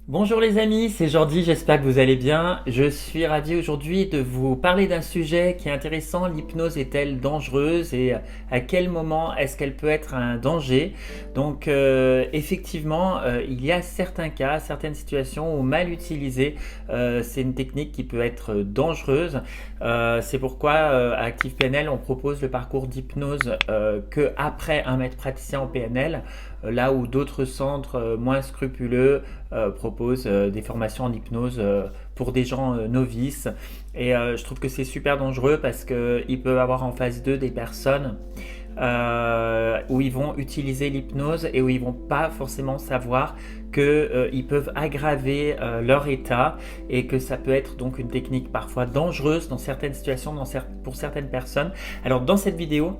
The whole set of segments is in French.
Bonjour les amis, c'est Jordi, j'espère que vous allez bien. Je suis ravi aujourd'hui de vous parler d'un sujet qui est intéressant. L'hypnose est-elle dangereuse et à quel moment est-ce qu'elle peut être un danger? Donc effectivement, il y a certains cas, certaines situations où mal utilisée, c'est une technique qui peut être dangereuse. C'est pourquoi à Active PNL, on propose le parcours d'hypnose que après un maître praticien en PNL, là où d'autres centres moins scrupuleux propose des formations en hypnose pour des gens novices. Et je trouve que c'est super dangereux parce qu'il peut y avoir en phase 2 des personnes où ils vont utiliser l'hypnose et où ils vont pas forcément savoir qu'ils peuvent aggraver leur état et que ça peut être donc une technique parfois dangereuse dans certaines situations, pour certaines personnes. Alors dans cette vidéo,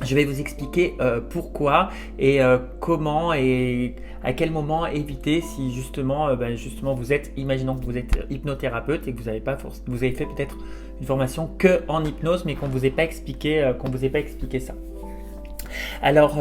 je vais vous expliquer pourquoi et comment et à quel moment éviter si justement, justement vous êtes, imaginons que vous êtes hypnothérapeute et que vous avez fait peut-être une formation que en hypnose mais qu'on vous ait pas expliqué, ça. Alors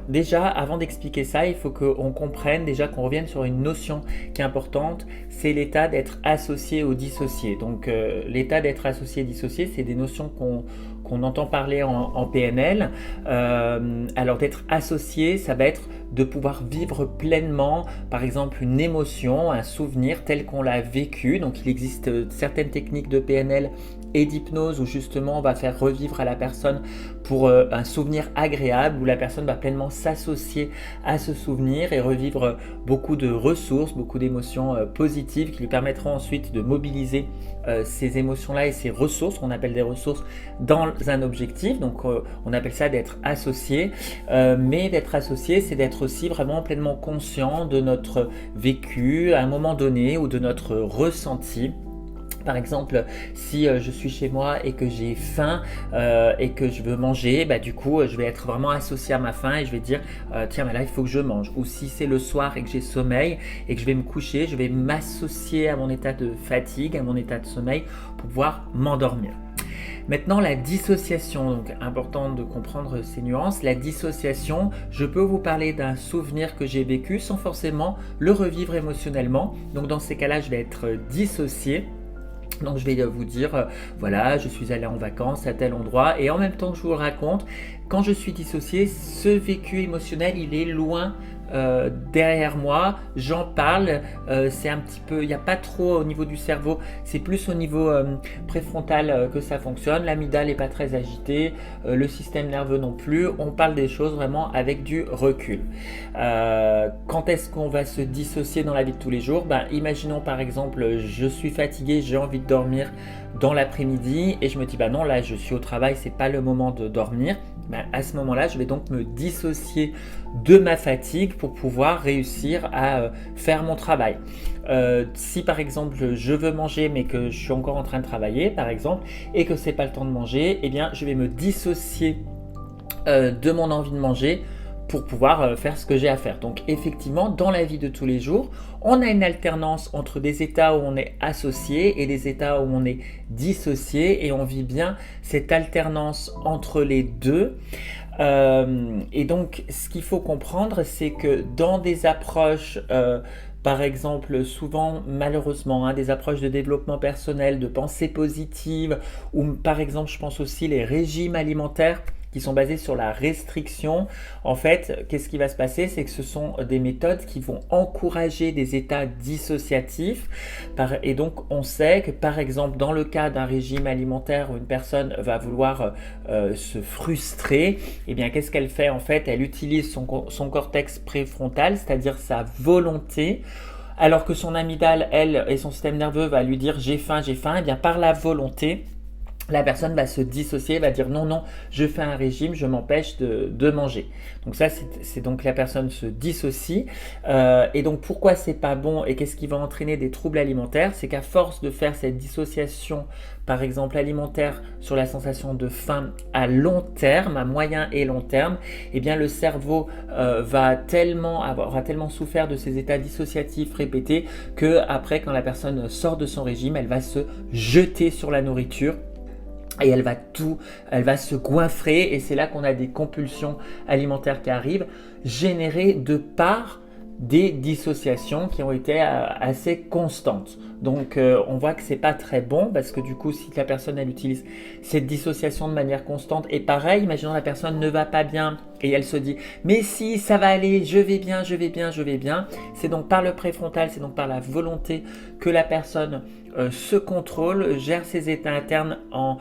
déjà, avant d'expliquer ça, il faut qu'on comprenne déjà qu'on revienne sur une notion qui est importante, c'est l'état d'être associé ou dissocié. Donc l'état d'être associé et dissocié, c'est des notions qu'on entend parler en PNL. Alors d'être associé, ça va être de pouvoir vivre pleinement, par exemple, une émotion, un souvenir tel qu'on l'a vécu. Donc il existe certaines techniques de PNL et d'hypnose où justement on va faire revivre à la personne pour un souvenir agréable où la personne va pleinement s'associer à ce souvenir et revivre beaucoup de ressources, beaucoup d'émotions positives qui lui permettront ensuite de mobiliser ces émotions-là et ces ressources, qu'on appelle des ressources, dans un objectif. Donc on appelle ça d'être associé, mais d'être associé, c'est d'être aussi vraiment pleinement conscient de notre vécu à un moment donné ou de notre ressenti. Par exemple, si je suis chez moi et que j'ai faim et que je veux manger, du coup, je vais être vraiment associé à ma faim et je vais dire tiens, là, il faut que je mange. Ou si c'est le soir et que j'ai sommeil et que je vais me coucher, je vais m'associer à mon état de fatigue, à mon état de sommeil pour pouvoir m'endormir. Maintenant, la dissociation, donc important de comprendre ces nuances. La dissociation, je peux vous parler d'un souvenir que j'ai vécu sans forcément le revivre émotionnellement. Donc dans ces cas-là, je vais être dissocié. Donc je vais vous dire, voilà, je suis allé en vacances à tel endroit et en même temps que je vous le raconte, quand je suis dissocié, ce vécu émotionnel, il est loin derrière moi, j'en parle, c'est un petit peu, il n'y a pas trop au niveau du cerveau, c'est plus au niveau préfrontal que ça fonctionne, l'amygdale n'est pas très agitée, le système nerveux non plus, on parle des choses vraiment avec du recul. Quand est-ce qu'on va se dissocier dans la vie de tous les jours? Imaginons par exemple, je suis fatigué, j'ai envie de dormir dans l'après-midi et je me dis non, là je suis au travail, c'est pas le moment de dormir. À ce moment-là, je vais donc me dissocier de ma fatigue pour pouvoir réussir à faire mon travail. Si par exemple je veux manger mais que je suis encore en train de travailler par exemple et que c'est pas le temps de manger, eh bien je vais me dissocier de mon envie de manger pour pouvoir faire ce que j'ai à faire. Donc effectivement, dans la vie de tous les jours, on a une alternance entre des états où on est associé et des états où on est dissocié et on vit bien cette alternance entre les deux. Et donc, ce qu'il faut comprendre, c'est que dans des approches par exemple, souvent, malheureusement, des approches de développement personnel, de pensée positive, ou par exemple, je pense aussi les régimes alimentaires qui sont basés sur la restriction. En fait, qu'est-ce qui va se passer? C'est que ce sont des méthodes qui vont encourager des états dissociatifs. Et donc, on sait que, par exemple, dans le cas d'un régime alimentaire où une personne va vouloir se frustrer, eh bien, qu'est-ce qu'elle fait? En fait, elle utilise son cortex préfrontal, c'est-à-dire sa volonté, alors que son amygdale, elle, et son système nerveux va lui dire j'ai faim, et bien par la volonté, la personne va se dissocier, va dire non, non, je fais un régime, je m'empêche de manger. Donc ça, c'est donc la personne se dissocie. Et donc pourquoi c'est pas bon et qu'est-ce qui va entraîner des troubles alimentaires? C'est qu'à force de faire cette dissociation, par exemple alimentaire, sur la sensation de faim à long terme, à moyen et long terme, eh bien le cerveau aura tellement souffert de ces états dissociatifs répétés que après, quand la personne sort de son régime, elle va se jeter sur la nourriture. Et elle va se goinfrer et c'est là qu'on a des compulsions alimentaires qui arrivent, générées de par des dissociations qui ont été assez constantes. Donc on voit que c'est pas très bon parce que du coup si la personne elle utilise cette dissociation de manière constante et pareil, imaginons la personne ne va pas bien et elle se dit mais si ça va aller, je vais bien, je vais bien, je vais bien. C'est donc par le préfrontal, c'est donc par la volonté que la personne se contrôle, gère ses états internes en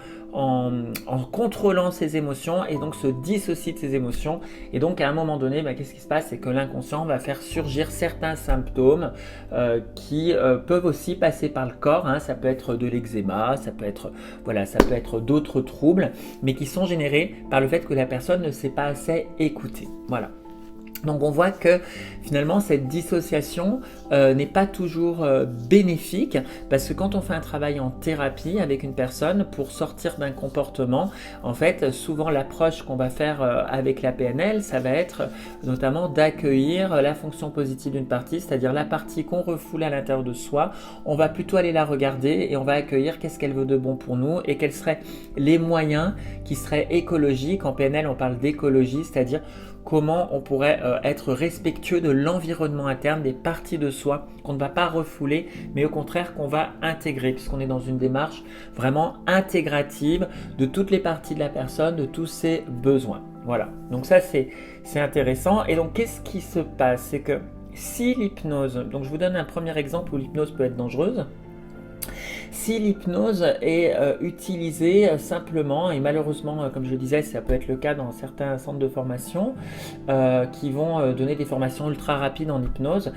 contrôlant ses émotions et donc se dissocie de ses émotions. Et donc à un moment donné, qu'est-ce qui se passe? C'est que l'inconscient va faire surgir certains symptômes qui peuvent aussi passer par le corps. Ça peut être de l'eczéma, ça peut être d'autres troubles, mais qui sont générés par le fait que la personne ne s'est pas assez écoutée. Voilà. Donc on voit que finalement cette dissociation n'est pas toujours bénéfique parce que quand on fait un travail en thérapie avec une personne pour sortir d'un comportement, en fait souvent l'approche qu'on va faire avec la PNL, ça va être notamment d'accueillir la fonction positive d'une partie, c'est-à-dire la partie qu'on refoule à l'intérieur de soi, on va plutôt aller la regarder et on va accueillir qu'est-ce qu'elle veut de bon pour nous et quels seraient les moyens qui seraient écologiques. En PNL on parle d'écologie, c'est-à-dire comment on pourrait être respectueux de l'environnement interne, des parties de soi qu'on ne va pas refouler, mais au contraire qu'on va intégrer, puisqu'on est dans une démarche vraiment intégrative de toutes les parties de la personne, de tous ses besoins. Voilà, donc ça c'est intéressant. Et donc qu'est-ce qui se passe? C'est que si l'hypnose, donc je vous donne un premier exemple où l'hypnose peut être dangereuse. Si l'hypnose est utilisée simplement, et malheureusement, comme je le disais, ça peut être le cas dans certains centres de formation qui vont donner des formations ultra rapides en hypnose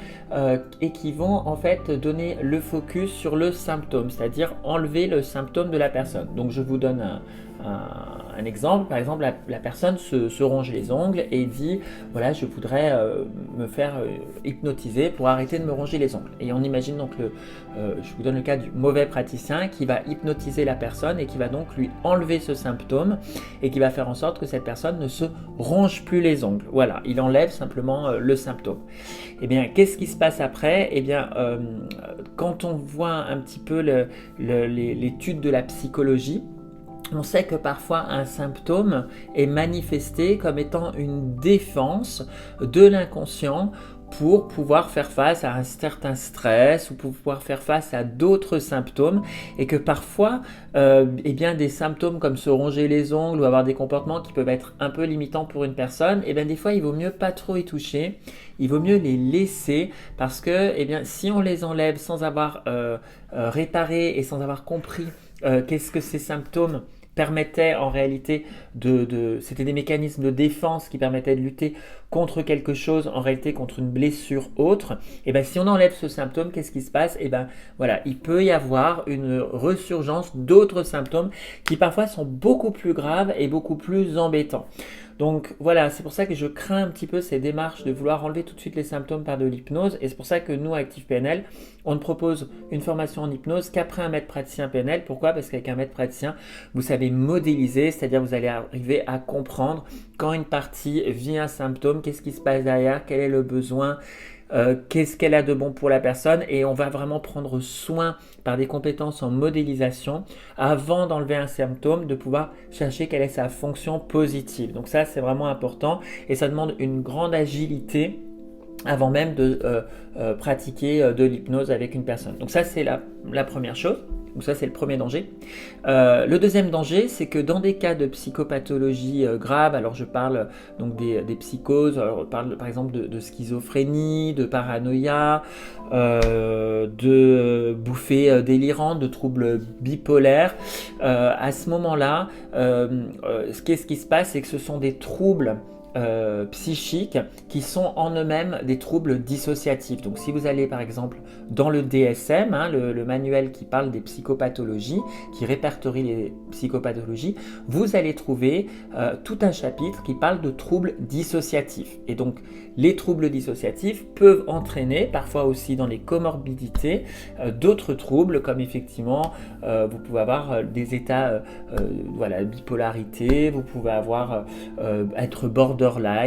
et qui vont en fait donner le focus sur le symptôme, c'est-à-dire enlever le symptôme de la personne. Donc je vous donne un exemple. Par exemple, la personne se ronge les ongles et dit voilà, je voudrais me faire hypnotiser pour arrêter de me ronger les ongles. Et on imagine donc je vous donne le cas du mauvais praticien qui va hypnotiser la personne et qui va donc lui enlever ce symptôme et qui va faire en sorte que cette personne ne se ronge plus les ongles. Voilà, il enlève simplement le symptôme. Et bien, qu'est-ce qui se passe après? Et bien, quand on voit un petit peu l'étude de la psychologie, on sait que parfois un symptôme est manifesté comme étant une défense de l'inconscient pour pouvoir faire face à un certain stress ou pour pouvoir faire face à d'autres symptômes et que parfois des symptômes comme se ronger les ongles ou avoir des comportements qui peuvent être un peu limitants pour une personne, des fois il vaut mieux pas trop y toucher, il vaut mieux les laisser parce que si on les enlève sans avoir réparé et sans avoir compris qu'est-ce que ces symptômes permettaient en réalité c'était des mécanismes de défense qui permettaient de lutter contre quelque chose, en réalité contre une blessure autre, si on enlève ce symptôme, qu'est-ce qui se passe? Il peut y avoir une resurgence d'autres symptômes qui parfois sont beaucoup plus graves et beaucoup plus embêtants. Donc voilà, c'est pour ça que je crains un petit peu ces démarches de vouloir enlever tout de suite les symptômes par de l'hypnose et c'est pour ça que nous, à Active PNL, on ne propose une formation en hypnose qu'après un maître praticien PNL. Pourquoi? Parce qu'avec un maître praticien, vous savez modéliser, c'est-à-dire vous allez arriver à comprendre quand une partie vit un symptôme, qu'est-ce qui se passe derrière, quel est le besoin, qu'est-ce qu'elle a de bon pour la personne et on va vraiment prendre soin par des compétences en modélisation avant d'enlever un symptôme de pouvoir chercher quelle est sa fonction positive. Donc ça c'est vraiment important et ça demande une grande agilité avant même de pratiquer de l'hypnose avec une personne. Donc ça c'est la première chose. Donc ça c'est le premier danger. Le deuxième danger, c'est que dans des cas de psychopathologie grave, alors je parle donc des psychoses, alors je parle par exemple de schizophrénie, de paranoïa, de bouffées délirantes, de troubles bipolaires. À ce moment-là, qu'est-ce qui se passe, c'est que ce sont des troubles psychiques qui sont en eux-mêmes des troubles dissociatifs. Donc si vous allez par exemple dans le DSM, le manuel qui parle des psychopathologies, qui répertorie les psychopathologies, vous allez trouver tout un chapitre qui parle de troubles dissociatifs. Et donc les troubles dissociatifs peuvent entraîner, parfois aussi dans les comorbidités, d'autres troubles comme effectivement vous pouvez avoir des états bipolarité, vous pouvez avoir être borderline,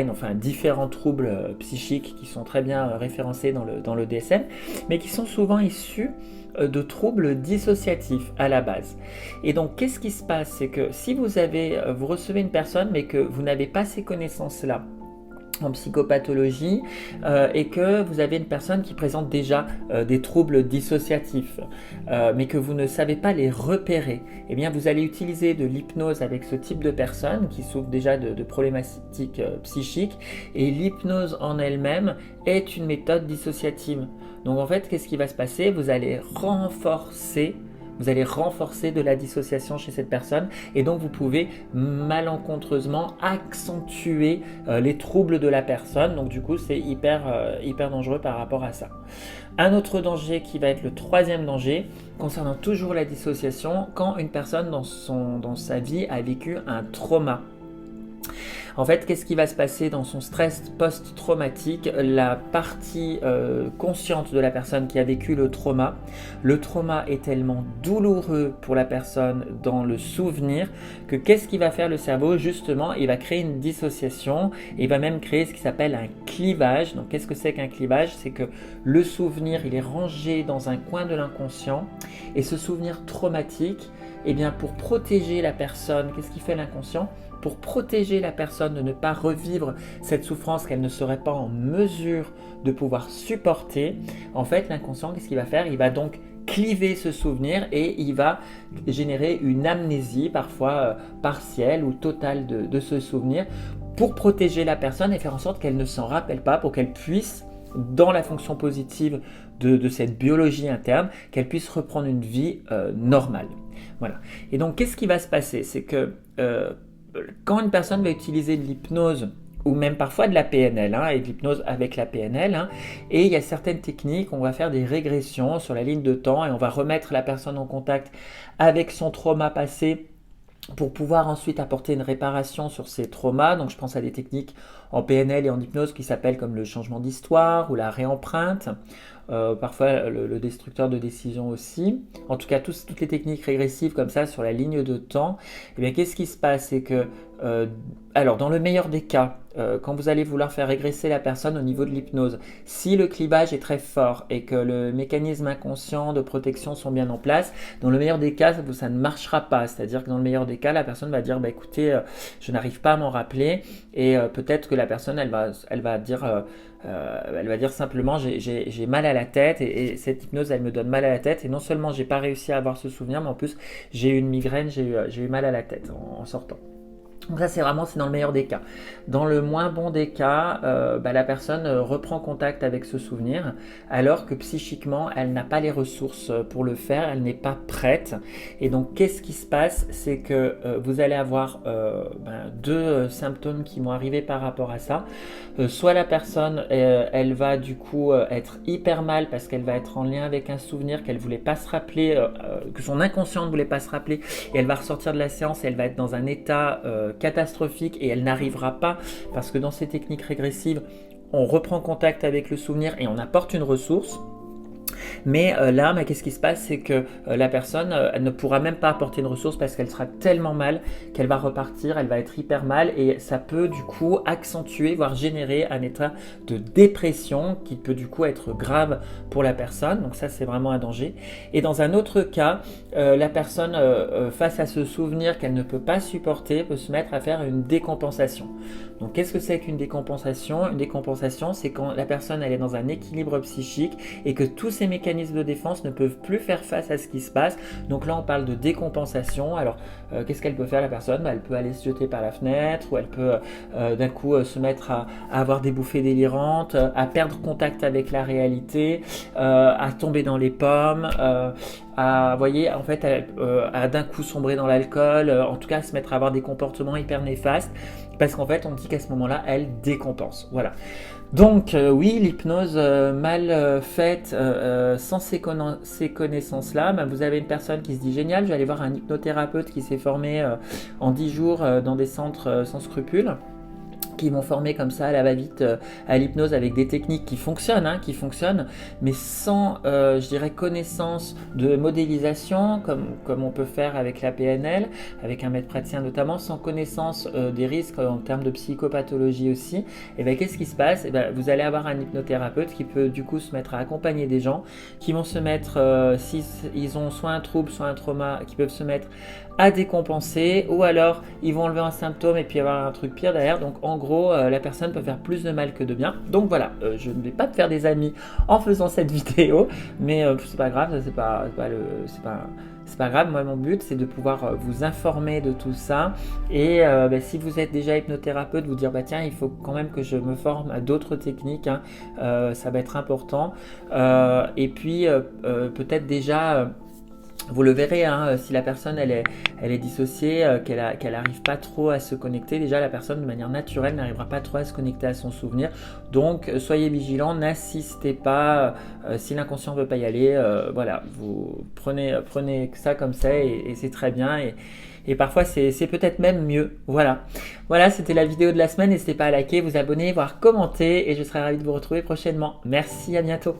enfin différents troubles psychiques qui sont très bien référencés dans le DSM, mais qui sont souvent issus de troubles dissociatifs à la base. Et donc qu'est-ce qui se passe? C'est que si vous recevez une personne mais que vous n'avez pas ces connaissances-là, en psychopathologie et que vous avez une personne qui présente déjà des troubles dissociatifs, mais que vous ne savez pas les repérer, eh bien vous allez utiliser de l'hypnose avec ce type de personne qui souffre déjà de problématiques psychiques, et l'hypnose en elle-même est une méthode dissociative. Donc en fait, qu'est-ce qui va se passer? Vous allez renforcer de la dissociation chez cette personne, et donc vous pouvez malencontreusement accentuer les troubles de la personne. Donc du coup c'est hyper dangereux par rapport à ça. Un autre danger qui va être le troisième danger, concernant toujours la dissociation, quand une personne dans sa vie a vécu un trauma. En fait, qu'est-ce qui va se passer dans son stress post-traumatique? La partie consciente de la personne qui a vécu le trauma est tellement douloureux pour la personne dans le souvenir que qu'est-ce qui va faire le cerveau? Justement, il va créer une dissociation, et il va même créer ce qui s'appelle un clivage. Donc qu'est-ce que c'est qu'un clivage? C'est que le souvenir, il est rangé dans un coin de l'inconscient, et ce souvenir traumatique, eh bien pour protéger la personne, qu'est-ce qui fait l'inconscient? Pour protéger la personne de ne pas revivre cette souffrance qu'elle ne serait pas en mesure de pouvoir supporter, en fait l'inconscient, qu'est-ce qu'il va faire? Il va donc cliver ce souvenir, et il va générer une amnésie, parfois partielle ou totale de ce souvenir, pour protéger la personne et faire en sorte qu'elle ne s'en rappelle pas, pour qu'elle puisse, dans la fonction positive de cette biologie interne, qu'elle puisse reprendre une vie normale. Voilà. Et donc qu'est-ce qui va se passer? C'est que quand une personne va utiliser de l'hypnose, ou même parfois de la PNL, et de l'hypnose avec la PNL, et il y a certaines techniques, on va faire des régressions sur la ligne de temps, et on va remettre la personne en contact avec son trauma passé pour pouvoir ensuite apporter une réparation sur ces traumas. Donc je pense à des techniques en PNL et en hypnose qui s'appellent comme le changement d'histoire ou la réempreinte, parfois le destructeur de décision aussi. En tout cas, toutes les techniques régressives comme ça sur la ligne de temps. Eh bien, qu'est-ce qui se passe? C'est que, alors dans le meilleur des cas, quand vous allez vouloir faire régresser la personne au niveau de l'hypnose, si le clivage est très fort et que le mécanisme inconscient de protection sont bien en place, dans le meilleur des cas, ça ne marchera pas. C'est-à-dire que dans le meilleur des cas, la personne va dire, écoutez, je n'arrive pas à m'en rappeler, et peut-être que la personne, elle va dire simplement, j'ai mal à la tête, et cette hypnose, elle me donne mal à la tête, et non seulement j'ai pas réussi à avoir ce souvenir, mais en plus j'ai eu une migraine, j'ai eu mal à la tête en sortant. Donc ça c'est dans le meilleur des cas. Dans le moins bon des cas, la personne reprend contact avec ce souvenir, alors que psychiquement elle n'a pas les ressources pour le faire, elle n'est pas prête. Et donc qu'est-ce qui se passe? C'est que vous allez avoir deux symptômes qui vont arriver par rapport à ça. Soit la personne elle va du coup être hyper mal parce qu'elle va être en lien avec un souvenir qu'elle voulait pas se rappeler, que son inconscient ne voulait pas se rappeler, et elle va ressortir de la séance et elle va être dans un état catastrophique, et elle n'arrivera pas, parce que dans ces techniques régressives on reprend contact avec le souvenir et on apporte une ressource. Mais là, qu'est-ce qui se passe? C'est que la personne elle ne pourra même pas apporter une ressource parce qu'elle sera tellement mal qu'elle va repartir, elle va être hyper mal, et ça peut du coup accentuer, voire générer un état de dépression qui peut du coup être grave pour la personne. Donc ça, c'est vraiment un danger. Et dans un autre cas, la personne face à ce souvenir qu'elle ne peut pas supporter peut se mettre à faire une décompensation. Donc qu'est-ce que c'est qu'une décompensation? Une décompensation, c'est quand la personne elle est dans un équilibre psychique et que tous ses mécanismes de défense ne peuvent plus faire face à ce qui se passe. Donc là on parle de décompensation. Alors qu'est-ce qu'elle peut faire la personne? Elle peut aller se jeter par la fenêtre, ou elle peut d'un coup se mettre à avoir des bouffées délirantes, à perdre contact avec la réalité, à tomber dans les pommes, à d'un coup sombrer dans l'alcool, en tout cas se mettre à avoir des comportements hyper néfastes, parce qu'en fait on dit qu'à ce moment-là elle décompense. Voilà. Donc oui, l'hypnose mal faite, sans ces connaissances-là, vous avez une personne qui se dit génial, je vais aller voir un hypnothérapeute qui s'est formé en 10 jours dans des centres sans scrupules, qui vont former comme ça à la va-vite à l'hypnose avec des techniques qui fonctionnent, mais sans, je dirais, connaissance de modélisation, comme on peut faire avec la PNL, avec un maître praticien notamment, sans connaissance des risques en termes de psychopathologie aussi. Et bien qu'est-ce qui se passe? Vous allez avoir un hypnothérapeute qui peut du coup se mettre à accompagner des gens, qui vont se mettre, s'ils ont soit un trouble, soit un trauma, qui peuvent se mettre à décompenser, ou alors ils vont enlever un symptôme et puis avoir un truc pire derrière. Donc en gros, gros, la personne peut faire plus de mal que de bien. Donc voilà, je ne vais pas me faire des amis en faisant cette vidéo, mais c'est pas grave, ça c'est pas grave. Moi, mon but, c'est de pouvoir vous informer de tout ça. Et si vous êtes déjà hypnothérapeute, vous dire tiens, il faut quand même que je me forme à d'autres techniques, hein, ça va être important. Et puis peut-être déjà vous le verrez, hein, si la personne elle est dissociée, qu'elle n'arrive pas trop à se connecter, déjà la personne de manière naturelle n'arrivera pas trop à se connecter à son souvenir. Donc soyez vigilants, n'assistez pas, si l'inconscient ne veut pas y aller, voilà, vous prenez ça comme ça et c'est très bien. Et parfois c'est peut-être même mieux. Voilà, c'était la vidéo de la semaine. N'hésitez pas à liker, vous abonner, voire commenter, et je serai ravie de vous retrouver prochainement. Merci, à bientôt.